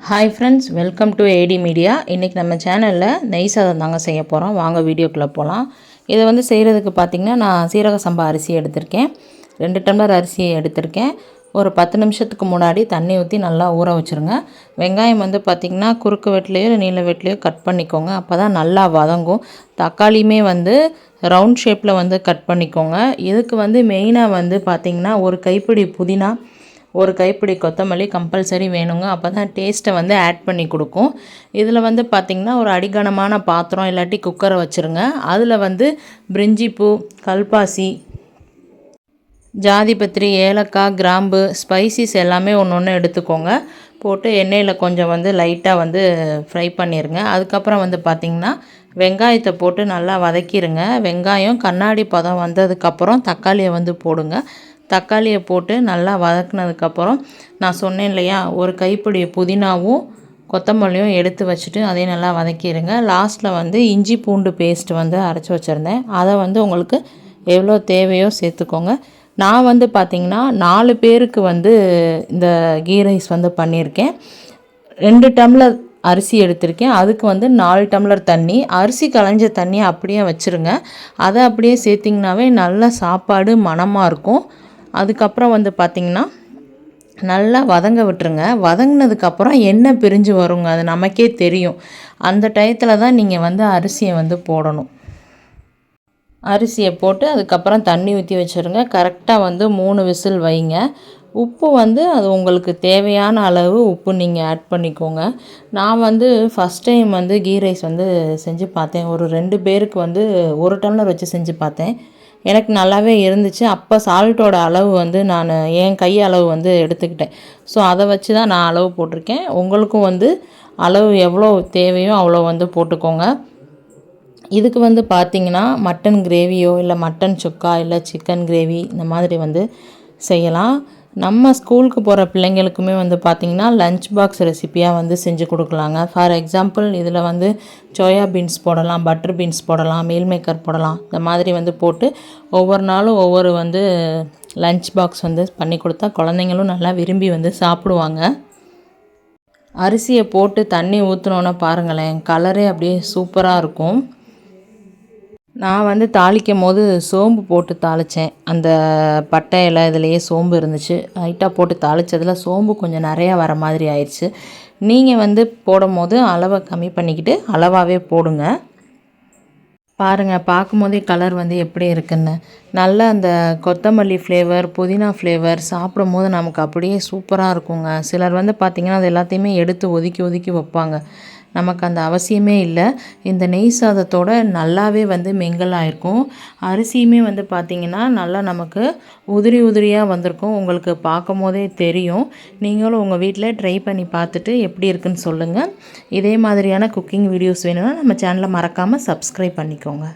Hi friends, welcome to AD media. இன்றைக்கி நம்ம சேனலில் நெய் சாதம் தாங்க செய்ய போகிறோம். வாங்க வீடியோக்குள்ளே போகலாம். இதை வந்து செய்கிறதுக்கு பார்த்திங்கன்னா நான் சீரக சம்பா அரிசி எடுத்திருக்கேன். 2 டம்ளர் அரிசியை எடுத்திருக்கேன். ஒரு 10 நிமிஷத்துக்கு முன்னாடி தண்ணி ஊற்றி நல்லா ஊற வச்சுருங்க. வெங்காயம் வந்து பார்த்திங்கன்னா குறுக்கு வெட்டிலையோ நீல வெட்டிலையோ கட் பண்ணிக்கோங்க. அப்போ தான் நல்லா வதங்கும். தக்காளியுமே வந்து ரவுண்ட் ஷேப்பில் வந்து கட் பண்ணிக்கோங்க. இதுக்கு வந்து மெயினாக வந்து பார்த்திங்கன்னா ஒரு கைப்பிடி புதினா, ஒரு கைப்பிடி கொத்தமல்லி கம்பல்சரி வேணுங்க. அப்போ தான் டேஸ்ட்டை வந்து ஆட் பண்ணி கொடுக்கும். இதில் வந்து பார்த்திங்கன்னா ஒரு அடிகனமான பாத்திரம் இல்லாட்டி குக்கரை வச்சுருங்க. அதில் வந்து பிரிஞ்சி பூ, கல்பாசி, ஜாதிபத்திரி, ஏலக்காய், கிராம்பு, ஸ்பைசிஸ் எல்லாமே ஒன்று எடுத்துக்கோங்க. போட்டு எண்ணெயில் கொஞ்சம் வந்து லைட்டாக வந்து ஃப்ரை பண்ணிடுங்க. அதுக்கப்புறம் வந்து பார்த்திங்கன்னா வெங்காயத்தை போட்டு நல்லா வதக்கிடுங்க. வெங்காயம் கண்ணாடி பதம் வந்ததுக்கப்புறம் தக்காளியை வந்து போடுங்க. தக்காளியை போட்டு நல்லா வதக்குனதுக்கப்புறம் நான் சொன்னேன் இல்லையா, ஒரு கைப்பிடி புதினாவும் கொத்தமல்லியும் எடுத்து வச்சுட்டு அதையும் நல்லா வதக்கிடுங்க. லாஸ்ட்டில் வந்து இஞ்சி பூண்டு பேஸ்ட் வந்து அரைச்சி வச்சுருந்தேன். அதை வந்து உங்களுக்கு எவ்வளோ தேவையோ சேர்த்துக்கோங்க. நான் வந்து பார்த்திங்கன்னா 4 பேருக்கு வந்து இந்த கீ ரைஸ் வந்து பண்ணியிருக்கேன். 2 டம்ளர் அரிசி எடுத்திருக்கேன். அதுக்கு வந்து 4 டம்ளர் தண்ணி, அரிசி களைஞ்ச தண்ணியை அப்படியே வச்சுருங்க. அதை அப்படியே சேர்த்திங்கனாவே நல்ல சாப்பாடு மணமாக இருக்கும். அதுக்கப்புறம் வந்து பார்த்திங்கன்னா நல்லா வதங்க விட்டுருங்க. வதங்கினதுக்கப்புறம் எண்ணெய் பிரிஞ்சு வருங்க, அது நமக்கே தெரியும். அந்த டயத்தில் தான் நீங்கள் வந்து அரிசியை வந்து போடணும். அரிசியை போட்டு அதுக்கப்புறம் தண்ணி ஊற்றி வச்சுருங்க. கரெக்டாக வந்து 3 விசில் வைங்க. உப்பு வந்து அது உங்களுக்கு தேவையான அளவு உப்பு நீங்கள் ஆட் பண்ணிக்கோங்க. நான் வந்து ஃபஸ்ட் டைம் வந்து கீ ரைஸ் வந்து செஞ்சு பார்த்தேன். ஒரு 2 பேருக்கு வந்து 1 டம்ளர் வச்சு செஞ்சு பார்த்தேன். எனக்கு நல்லாவே இருந்துச்சு. அப்போ சால்ட்டோட அளவு வந்து நான் என் கை அளவு வந்து எடுத்துக்கிட்டேன். ஸோ அதை வச்சு தான் நான் அளவு போட்டிருக்கேன். உங்களுக்கும் வந்து அளவு எவ்வளோ தேவையோ அவ்வளோ வந்து போட்டுக்கோங்க. இதுக்கு வந்து பார்த்திங்கன்னா மட்டன் கிரேவியோ இல்லை மட்டன் சுக்கா இல்லை சிக்கன் கிரேவி இந்த மாதிரி வந்து செய்யலாம். நம்ம ஸ்கூலுக்கு போகிற பிள்ளைங்களுக்குமே வந்து பார்த்திங்கன்னா லஞ்ச் பாக்ஸ் ரெசிப்பியாக வந்து செஞ்சு கொடுக்கலாங்க. ஃபார் எக்ஸாம்பிள் இதில் வந்து சோயா பீன்ஸ் போடலாம், பட்டர் பீன்ஸ் போடலாம், மீல் மேக்கர் போடலாம். இந்த மாதிரி வந்து போட்டு ஒவ்வொரு நாளும் ஒவ்வொரு வந்து லஞ்ச் பாக்ஸ் வந்து பண்ணி கொடுத்தா குழந்தைங்களும் நல்லா விரும்பி வந்து சாப்பிடுவாங்க. அரிசியை போட்டு தண்ணி ஊற்றினோன்னே பாருங்களேன், கலரே அப்படியே சூப்பராக இருக்கும். நான் வந்து தாளிக்கும் போது சோம்பு போட்டு தாளித்தேன். அந்த பட்டை இலை இதுலேயே சோம்பு இருந்துச்சு. லைட்டாக போட்டு தாளித்ததில் சோம்பு கொஞ்சம் நிறையா வர மாதிரி ஆயிடுச்சு. நீங்கள் வந்து போடும் போது அளவை கம்மி பண்ணிக்கிட்டு அளவாகவே போடுங்க. பாருங்கள், பார்க்கும்போதே கலர் வந்து எப்படி இருக்குன்னு. நல்லா அந்த கொத்தமல்லி ஃப்ளேவர், புதினா ஃப்ளேவர் சாப்பிடும் போது நமக்கு அப்படியே சூப்பராக இருக்குங்க. சிலர் வந்து பார்த்திங்கன்னா அது எல்லாத்தையுமே எடுத்து ஒதுக்கி ஒதுக்கி வைப்பாங்க. நமக்கு அந்த அவசியமே இல்லை. இந்த நெய் சாதத்தோடு நல்லாவே வந்து மிங்கிள் ஆகிருக்கும். அரிசியுமே வந்து பார்த்திங்கன்னா நல்லா நமக்கு உதிரி உதிரியாக வந்திருக்கும். உங்களுக்கு பார்க்கும் போதே தெரியும். நீங்களும் உங்கள் வீட்டில் ட்ரை பண்ணி பார்த்துட்டு எப்படி இருக்குன்னு சொல்லுங்கள். இதே மாதிரியான குக்கிங் வீடியோஸ் வேணும்னா நம்ம சேனலை மறக்காமல் சப்ஸ்கிரைப் பண்ணிக்கோங்க.